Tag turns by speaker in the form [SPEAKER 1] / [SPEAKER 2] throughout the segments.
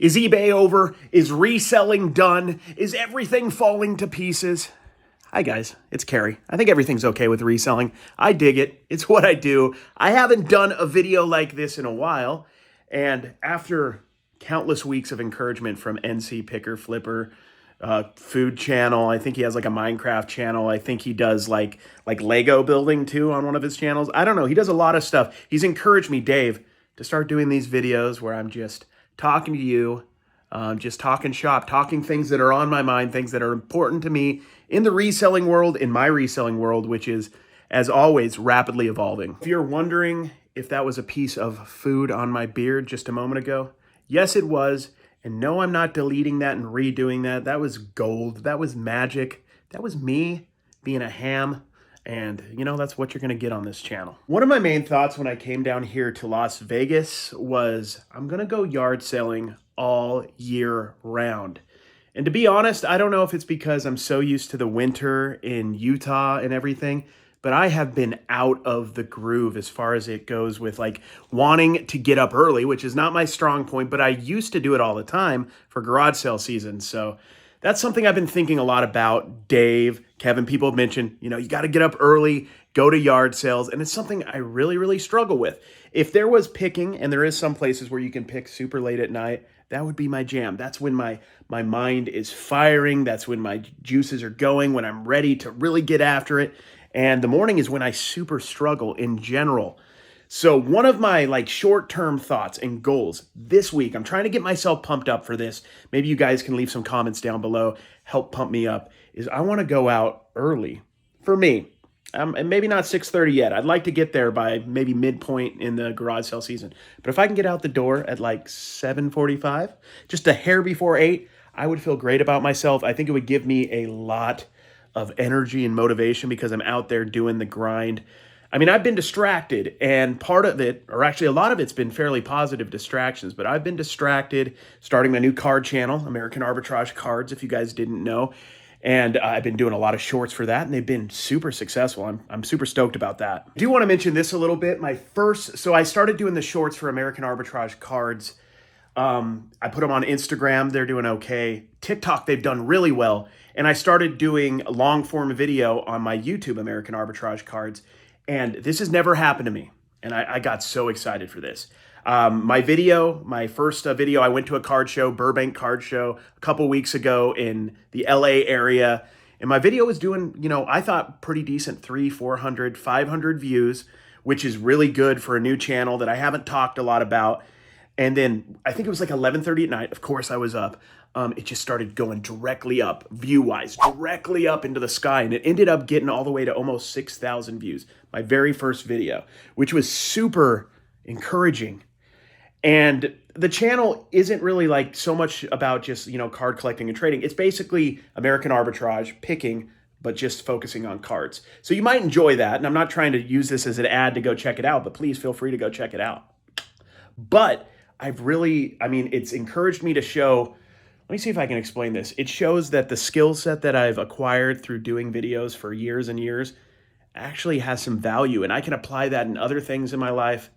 [SPEAKER 1] Is eBay over? Is reselling done? Is everything falling to pieces? Hi guys, it's Kerry. I think everything's okay with reselling. I dig it. It's what I do. I haven't done a video like this in a while. And after countless weeks of encouragement from NC Picker Flipper, food channel, I think he has like a Minecraft channel. I think he does like Lego building too on one of his channels. I don't know. He does a lot of stuff. He's encouraged me, Dave, to start doing these videos where I'm just talking to you, just talking shop, talking things that are on my mind, things that are important to me in the reselling world, in my reselling world, which is, as always, rapidly evolving. If you're wondering if that was a piece of food on my beard just a moment ago, yes, it was. And no, I'm not deleting that and redoing that. That was gold. That was magic. That was me being a ham. And, you know, that's what you're going to get on this channel. One of my main thoughts when I came down here to Las Vegas was I'm going to go yard selling all year round. And to be honest, I don't know if it's because I'm so used to the winter in Utah and everything, but I have been out of the groove as far as it goes with like wanting to get up early, which is not my strong point, but I used to do it all the time for garage sale season. So that's something I've been thinking a lot about. Dave, Kevin, people have mentioned, you know, you got to get up early, go to yard sales. And it's something I really, really struggle with. If there was picking, and there is some places where you can pick super late at night, that would be my jam. That's when my mind is firing. That's when my juices are going, when I'm ready to really get after it. And the morning is when I super struggle in general. So one of my like short-term thoughts and goals this week, I'm trying to get myself pumped up for this. Maybe you guys can leave some comments down below, help pump me up, is I want to go out early for me. And maybe not 6:30 yet. I'd like to get there by maybe midpoint in the garage sale season. But if I can get out the door at like 7:45, just a hair before 8, I would feel great about myself. I think it would give me a lot of energy and motivation because I'm out there doing the grind. I mean, I've been distracted, and part of it, or actually a lot of it's been fairly positive distractions, but I've been distracted starting my new card channel, American Arbitrage Cards, if you guys didn't know. And I've been doing a lot of shorts for that, and they've been super successful. I'm super stoked about that. I do want to mention this a little bit. So I started doing the shorts for American Arbitrage Cards. I put them on Instagram. They're doing okay. TikTok, they've done really well. And I started doing long form video on my YouTube, American Arbitrage Cards. And this has never happened to me. And I got so excited for this. My first video, I went to a card show, Burbank Card Show, a couple weeks ago in the LA area. And my video was doing, you know, I thought pretty decent, 300, 400, 500 views, which is really good for a new channel that I haven't talked a lot about. And then I think it was like 11:30 at night. Of course I was up. It just started going directly up, view-wise, directly up into the sky. And it ended up getting all the way to almost 6,000 views. My very first video, which was super encouraging. And the channel isn't really like so much about just, you know, card collecting and trading. It's basically American Arbitrage, picking, but just focusing on cards. So you might enjoy that. And I'm not trying to use this as an ad to go check it out, but please feel free to go check it out. But it's encouraged me to show, let me see if I can explain this. It shows that the skill set that I've acquired through doing videos for years and years actually has some value, and I can apply that in other things in my life.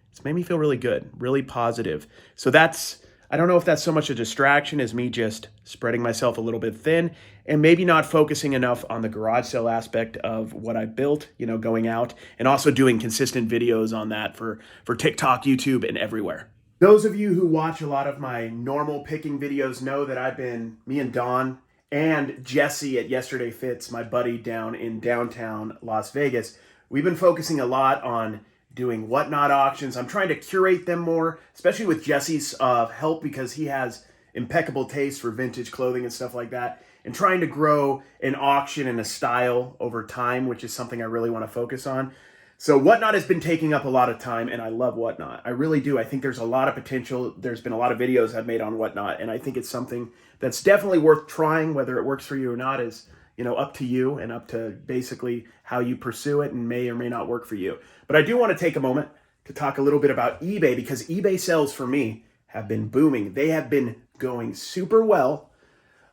[SPEAKER 1] It's made me feel really good, really positive. So I don't know if that's so much a distraction as me just spreading myself a little bit thin and maybe not focusing enough on the garage sale aspect of what I built, you know, going out and also doing consistent videos on that for TikTok, YouTube, and everywhere. Those of you who watch a lot of my normal picking videos know that me and Don and Jesse at Yesterday Fits, my buddy down in downtown Las Vegas, we've been focusing a lot on doing whatnot auctions. I'm trying to curate them more, especially with Jesse's help because he has impeccable taste for vintage clothing and stuff like that, and trying to grow an auction and a style over time, which is something I really want to focus on. So Whatnot has been taking up a lot of time, and I love Whatnot. I really do. I think there's a lot of potential. There's been a lot of videos I've made on Whatnot, and I think it's something that's definitely worth trying. Whether it works for you or not is, you know, up to you and up to basically how you pursue it, and may or may not work for you. But I do want to take a moment to talk a little bit about eBay, because eBay sales for me have been booming. They have been going super well.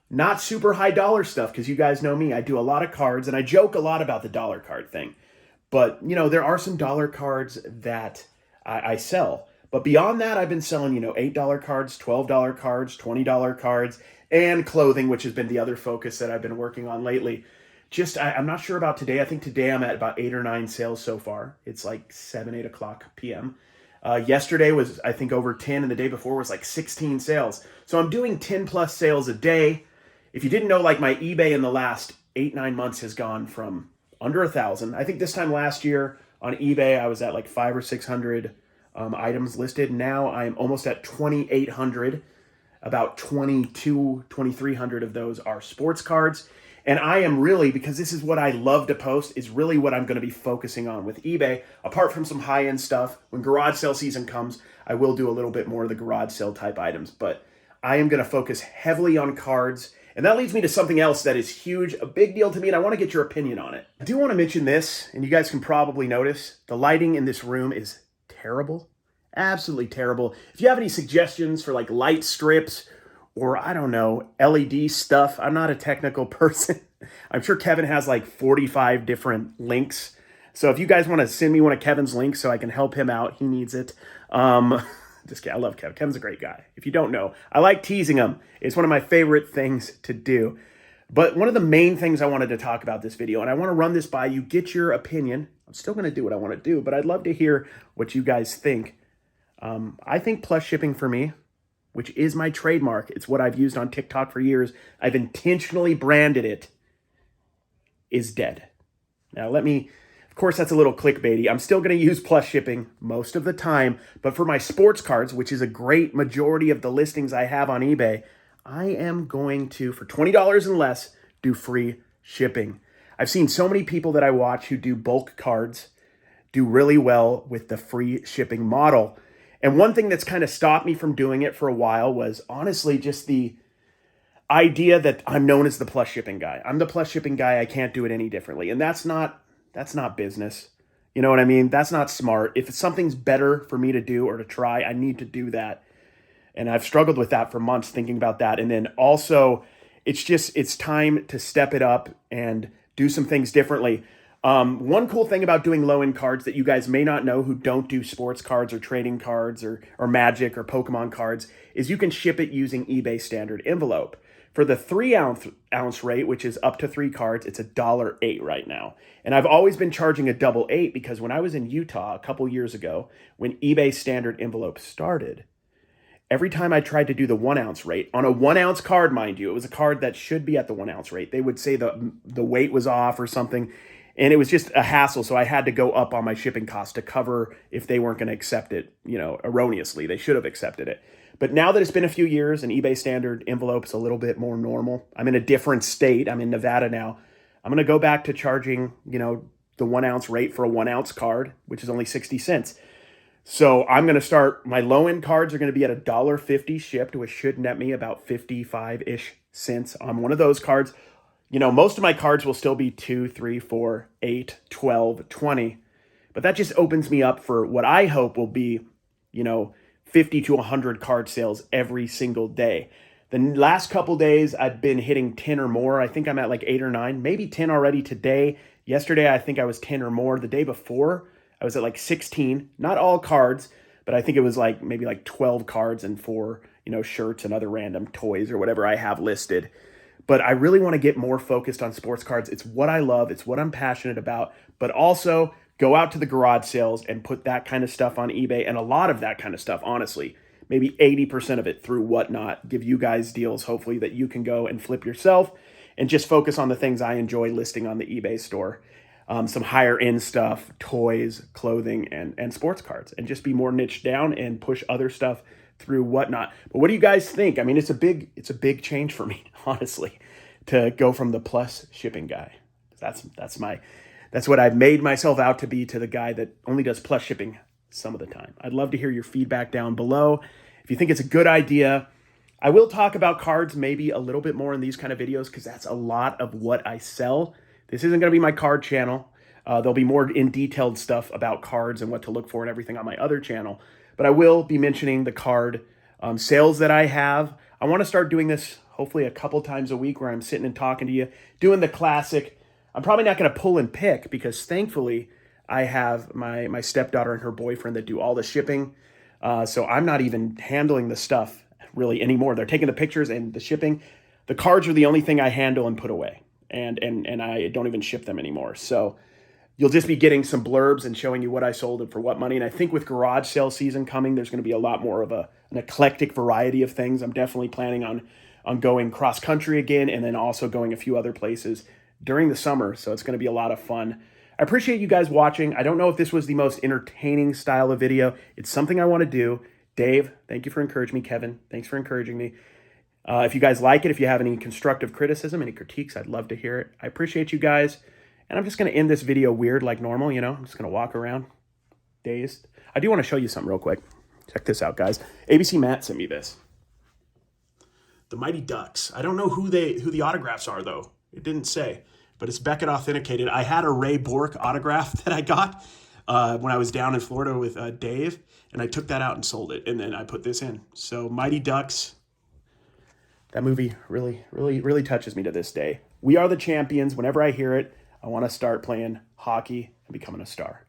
[SPEAKER 1] Not super high dollar stuff, because you guys know me. I do a lot of cards, and I joke a lot about the dollar card thing. But, you know, there are some dollar cards that I sell. But beyond that, I've been selling, $8 cards, $12 cards, $20 cards, and clothing, which has been the other focus that I've been working on lately. I'm not sure about today. I think today I'm at about 8 or 9 sales so far. It's like 7, 8 o'clock p.m. Yesterday was, I think, over 10, and the day before was like 16 sales. So I'm doing 10 plus sales a day. If you didn't know, like my eBay in the last 8, 9 months has gone from under 1,000. I think this time last year on eBay, I was at like 500 or 600 items listed. Now I'm almost at 2,800. About 2,300 of those are sports cards. And I am really, because this is what I love to post, is really what I'm going to be focusing on with eBay. Apart from some high-end stuff, when garage sale season comes, I will do a little bit more of the garage sale type items. But I am going to focus heavily on cards. And that leads me to something else that is huge, a big deal to me, and I want to get your opinion on it. I do want to mention this, and you guys can probably notice, the lighting in this room is terrible. Absolutely terrible. If you have any suggestions for like light strips or I don't know, LED stuff, I'm not a technical person. I'm sure Kevin has like 45 different links. So if you guys want to send me one of Kevin's links so I can help him out, he needs it. Just kidding. I love Kevin. Kevin's a great guy. If you don't know, I like teasing him. It's one of my favorite things to do. But one of the main things I wanted to talk about this video, and I want to run this by you, get your opinion. I'm still going to do what I want to do, but I'd love to hear what you guys think. I think plus shipping for me, which is my trademark, it's what I've used on TikTok for years, I've intentionally branded it, is dead. Now of course that's a little clickbaity. I'm still going to use plus shipping most of the time, but for my sports cards, which is a great majority of the listings I have on eBay, I am going to, for $20 and less, do free shipping. I've seen so many people that I watch who do bulk cards do really well with the free shipping model. And one thing that's kind of stopped me from doing it for a while was honestly just the idea that I'm known as the plus shipping guy. I'm the plus shipping guy. I can't do it any differently. And that's not business. You know what I mean? That's not smart. If something's better for me to do or to try, I need to do that. And I've struggled with that for months thinking about that. And then also it's time to step it up and do some things differently. One cool thing about doing low-end cards that you guys may not know who don't do sports cards or trading cards or Magic or Pokemon cards is you can ship it using eBay standard envelope. For the 3-ounce rate, which is up to 3 cards, it's $1.08 right now. And I've always been charging a double eight because when I was in Utah a couple years ago, when eBay standard envelope started, every time I tried to do the 1-ounce rate, on a 1-ounce card, mind you, it was a card that should be at the 1-ounce rate. They would say the weight was off or something. And it was just a hassle, so I had to go up on my shipping costs to cover if they weren't going to accept it, erroneously. They should have accepted it. But now that it's been a few years and eBay standard envelope's a little bit more normal, I'm in a different state. I'm in Nevada now. I'm going to go back to charging, the 1-ounce rate for a 1-ounce card, which is only 60 cents. So I'm going to start, my low-end cards are going to be at $1.50 shipped, which should net me about 55-ish cents on one of those cards. Most of my cards will still be 2, 3, 4, 8, 12, 20. But that just opens me up for what I hope will be, 50 to 100 card sales every single day. The last couple days, I've been hitting 10 or more. I think I'm at like 8 or 9, maybe 10 already today. Yesterday, I think I was 10 or more. The day before, I was at like 16. Not all cards, but I think it was like maybe like 12 cards and 4, shirts and other random toys or whatever I have listed. But I really want to get more focused on sports cards. It's what I love. It's what I'm passionate about. But also go out to the garage sales and put that kind of stuff on eBay. And a lot of that kind of stuff, honestly, maybe 80% of it through Whatnot. Give you guys deals, hopefully, that you can go and flip yourself and just focus on the things I enjoy listing on the eBay store. Some higher end stuff, toys, clothing, and sports cards. And just be more niched down and push other stuff through Whatnot. But what do you guys think? I mean, it's a big change for me, honestly, to go from the plus shipping guy. That's what I've made myself out to be, to the guy that only does plus shipping some of the time. I'd love to hear your feedback down below. If you think it's a good idea, I will talk about cards maybe a little bit more in these kind of videos because that's a lot of what I sell. This isn't going to be my card channel. There'll be more in detailed stuff about cards and what to look for and everything on my other channel. But I will be mentioning the card sales that I have. I want to start doing this hopefully a couple times a week where I'm sitting and talking to you, doing the classic. I'm probably not going to pull and pick because thankfully I have my stepdaughter and her boyfriend that do all the shipping. So I'm not even handling the stuff really anymore. They're taking the pictures and the shipping. The cards are the only thing I handle and put away. And I don't even ship them anymore. So you'll just be getting some blurbs and showing you what I sold and for what money. And I think with garage sale season coming, there's going to be a lot more of an eclectic variety of things. I'm definitely planning on going cross country again, and then also going a few other places during the summer. So it's going to be a lot of fun. I appreciate you guys watching. I don't know if this was the most entertaining style of video. It's something I want to do. Dave, thank you for encouraging me. Kevin, thanks for encouraging me. If you guys like it, if you have any constructive criticism, any critiques, I'd love to hear it. I appreciate you guys. And I'm just going to end this video weird like normal, you know. I'm just going to walk around dazed. I do want to show you something real quick. Check this out, guys. ABC Matt sent me this. The Mighty Ducks. I don't know who the autographs are, though. It didn't say. But it's Beckett authenticated. I had a Ray Bork autograph that I got when I was down in Florida with Dave. And I took that out and sold it. And then I put this in. So Mighty Ducks. That movie really touches me to this day. We are the champions. Whenever I hear it, I want to start playing hockey and becoming a star.